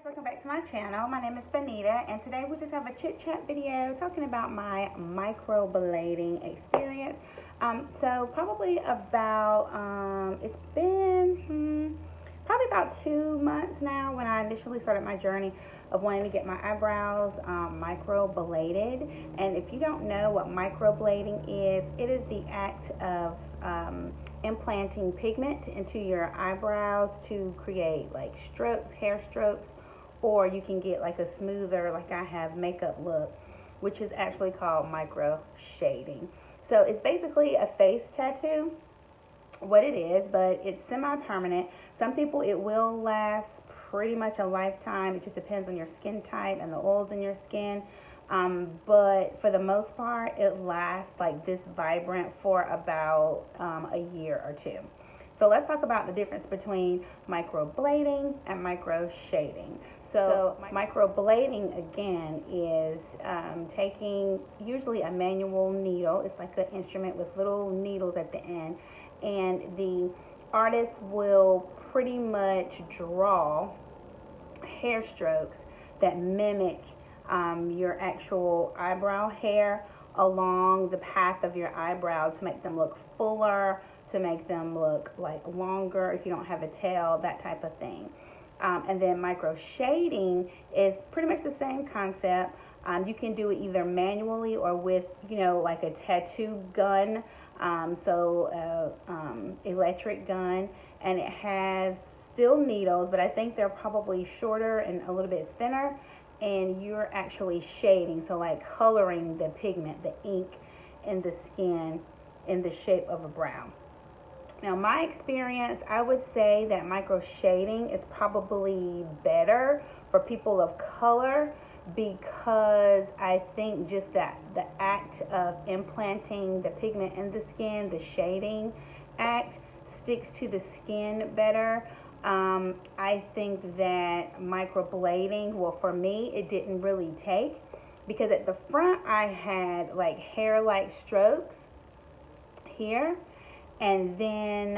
welcome back to my channel. My name is Benita, and today we just have a chit chat video talking about my microblading experience. So probably about it's been probably about 2 months now when I initially started my journey of wanting to get my eyebrows microbladed. And if you don't know what microblading is, it is the act of implanting pigment into your eyebrows to create like strokes, hair strokes, or you can get like a smoother, like I have, makeup look, which is actually called micro shading. So it's basically a face tattoo, what it is, but it's semi-permanent. Some people, it will last pretty much a lifetime. It just depends on your skin type and the oils in your skin. But for the most part, it lasts like this vibrant for about a year or two. So let's talk about the difference between microblading and micro shading. So microblading, again, is taking usually a manual needle. It's like an instrument with little needles at the end, and the artist will pretty much draw hair strokes that mimic your actual eyebrow hair along the path of your eyebrow to make them look fuller, to make them look like longer if you don't have a tail, that type of thing. And then micro shading is pretty much the same concept. You can do it either manually or with, like a tattoo gun, electric gun, and it has still needles, but I think they're probably shorter and a little bit thinner, and you're actually shading, so like coloring the pigment, the ink in the skin in the shape of a brow. Now, my experience, I would say that micro shading is probably better for people of color, because I think just that the act of implanting the pigment in the skin, the shading act, sticks to the skin better. I think that microblading, well, for me, it didn't really take, because at the front I had like hair-like strokes here, and then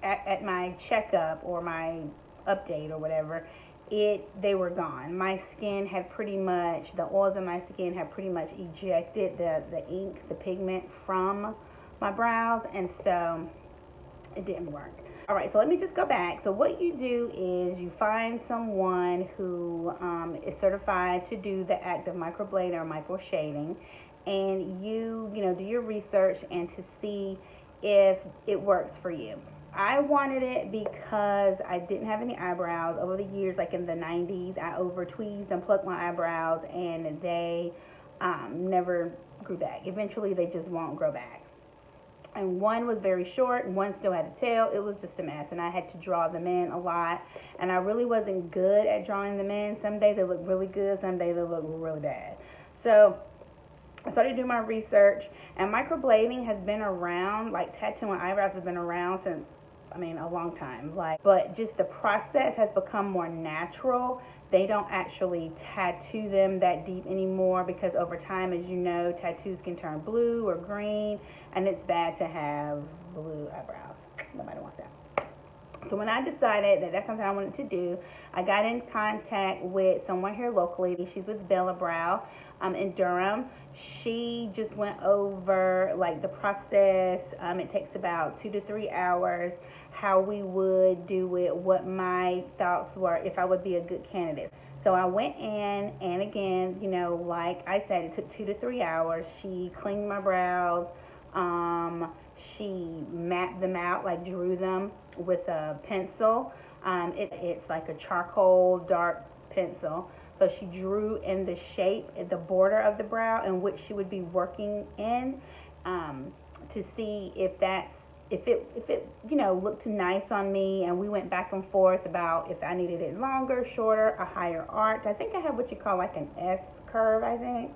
at my checkup or my update or whatever, they were gone. My skin had pretty much, the oils in my skin had pretty much ejected the ink, the pigment from my brows, and so it didn't work. All right, so let me just go back. So what you do is you find someone who is certified to do the act of microblading or micro shading, and you do your research and to see if it works for you. I wanted it because I didn't have any eyebrows. Over the years, like in the 90s, I over tweezed and plucked my eyebrows, and they never grew back. Eventually, they just won't grow back. And one was very short, and one still had a tail. It was just a mess, and I had to draw them in a lot, and I really wasn't good at drawing them in. Some days they look really good, some days they look really bad. So I started doing my research, and microblading has been around, like tattooing eyebrows has been around since, a long time. But just the process has become more natural. They don't actually tattoo them that deep anymore, because over time, as you know, tattoos can turn blue or green, and it's bad to have blue eyebrows. Nobody wants that. So when I decided that that's something I wanted to do, I got in contact with someone here locally. She's with Bellabrow in Durham. She just went over like the process. It takes about 2 to 3 hours, how we would do it, what my thoughts were, if I would be a good candidate. So I went in, and again, like I said, it took 2 to 3 hours. She cleaned my brows. She mapped them out, like drew them with a pencil. It's like a charcoal dark pencil. So she drew in the shape, the border of the brow in which she would be working in, to see if it looked nice on me. And we went back and forth about if I needed it longer, shorter, a higher arch. I think I have what you call like an S curve, I think.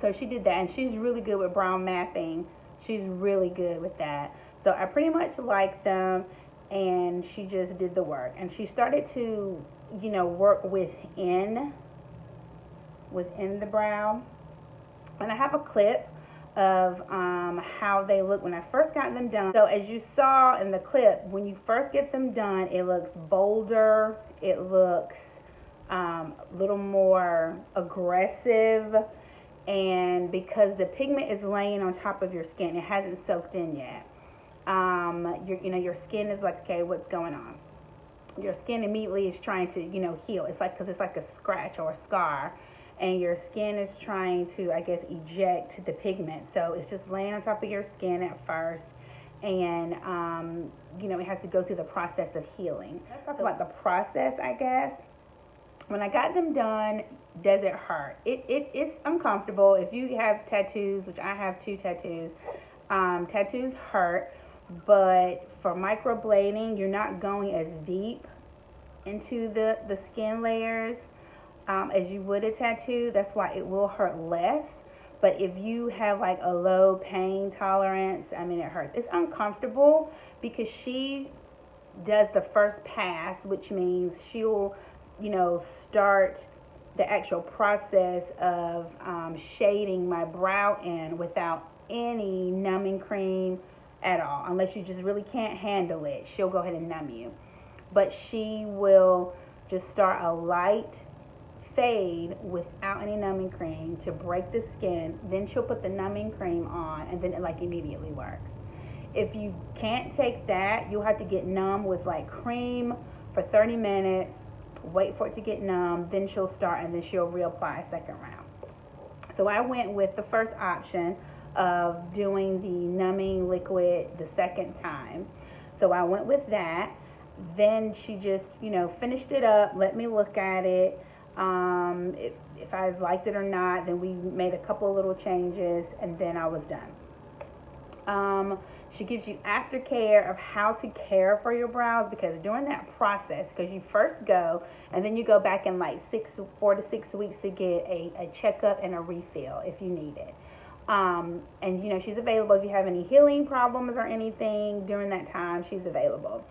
So she did that, and she's really good with brow mapping. She's really good with that. So I pretty much liked them, and she just did the work. And she started to, work within the brow. And I have a clip of how they look when I first got them done. So as you saw in the clip, when you first get them done, it looks bolder, it looks a little more aggressive, and because the pigment is laying on top of your skin, it hasn't soaked in yet. Your skin is like, okay, what's going on? Your skin immediately is trying to, heal. It's like, because it's like a scratch or a scar, and your skin is trying to, I guess, eject the pigment. So it's just laying on top of your skin at first, and it has to go through the process of healing. Let's talk about the process, I guess. When I got them done, does it hurt? It's uncomfortable. If you have tattoos, which I have 2 tattoos, tattoos hurt, but for microblading, you're not going as deep into the skin layers as you would a tattoo. That's why it will hurt less. But if you have like a low pain tolerance, I mean, it hurts. It's uncomfortable because she does the first pass, which means she'll, start the actual process of shading my brow in without any numbing cream at all. Unless you just really can't handle it, she'll go ahead and numb you. But she will just start a light fade without any numbing cream to break the skin. Then she'll put the numbing cream on, and then it like immediately works. If you can't take that, you'll have to get numb with like cream for 30 minutes, wait for it to get numb, then she'll start, and then she'll reapply a second round. So I went with the first option of doing the numbing liquid the second time. So I went with that. Then she just, finished it up, let me look at it. If I liked it or not, then we made a couple of little changes, and then I was done. She gives you aftercare of how to care for your brows, because during that process, because you first go and then you go back in like 4 to 6 weeks to get a checkup and a refill if you need it. And she's available if you have any healing problems or anything during that time. She's available.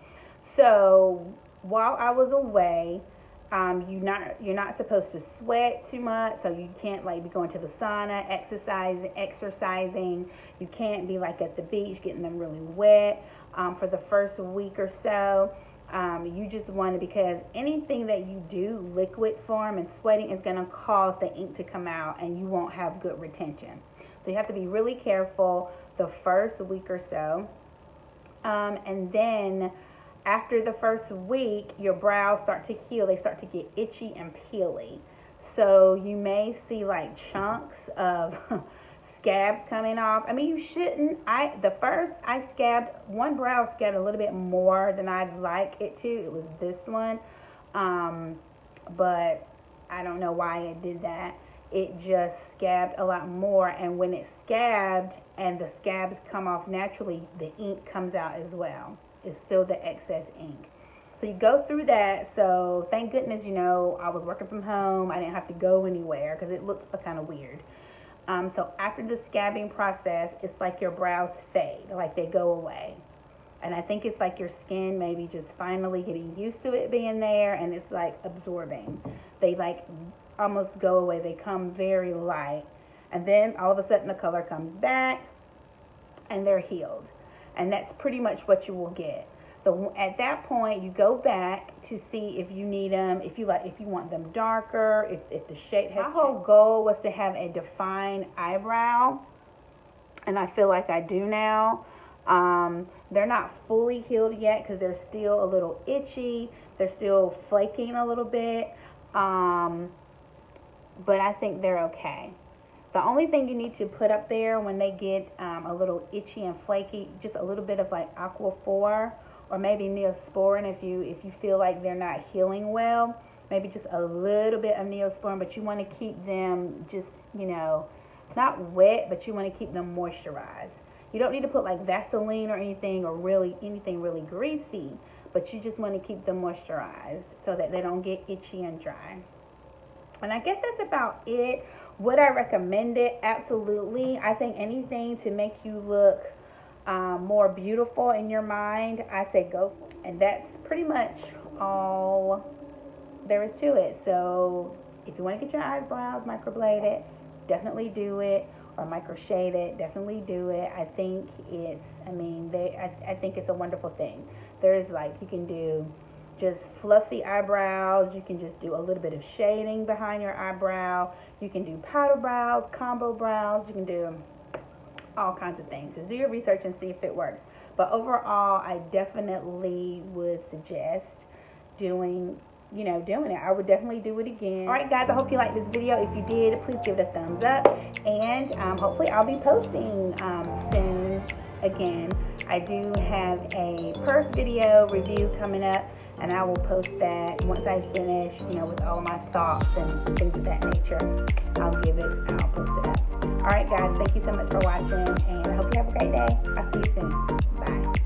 So while I was away, you're not supposed to sweat too much, so you can't like be going to the sauna, exercising. You can't be like at the beach getting them really wet for the first week or so. You just want to, because anything that you do liquid form and sweating is going to cause the ink to come out, and you won't have good retention. So you have to be really careful the first week or so, and then after the first week, your brows start to heal. They start to get itchy and peely. So you may see like chunks of scabs coming off. I mean, you shouldn't. I scabbed, one brow scabbed a little bit more than I'd like it to. It was this one. But I don't know why it did that. It just scabbed a lot more. And when it scabbed and the scabs come off naturally, the ink comes out as well. Is still the excess ink. So you go through that. So thank goodness, I was working from home. I didn't have to go anywhere because it looks kind of weird. So after the scabbing process, it's like your brows fade, like they go away. And I think it's like your skin maybe just finally getting used to it being there, and it's like absorbing. They like almost go away. They come very light. And then all of a sudden the color comes back and they're healed. And that's pretty much what you will get. So at that point, you go back to see if you need them, if you want them darker, if the shape has changed. My whole goal was to have a defined eyebrow, and I feel like I do now. They're not fully healed yet because they're still a little itchy. They're still flaking a little bit, but I think they're okay. The only thing you need to put up there when they get a little itchy and flaky, just a little bit of like Aquaphor or maybe Neosporin if you feel like they're not healing well. Maybe just a little bit of Neosporin, but you want to keep them just, not wet, but you want to keep them moisturized. You don't need to put like Vaseline or anything really greasy, but you just want to keep them moisturized so that they don't get itchy and dry. And I guess that's about it. Would I recommend it? Absolutely. I think anything to make you look more beautiful in your mind, I say go for it. And that's pretty much all there is to it. So if you want to get your eyebrows microbladed, definitely do it. or microshaded, definitely do it. I think it's, I think it's a wonderful thing. There's like, you can do just fluffy eyebrows, you can just do a little bit of shading behind your eyebrow, you can do powder brows, combo brows, you can do all kinds of things. Just do your research and see if it works. But overall, I definitely would suggest doing it. I would definitely do it again. Alright guys, I hope you liked this video. If you did, please give it a thumbs up. And hopefully I'll be posting soon again. I do have a purse video review coming up, and I will post that once I finish, with all of my thoughts and things of that nature. I'll post it up. Alright guys, thank you so much for watching, and I hope you have a great day. I'll see you soon. Bye.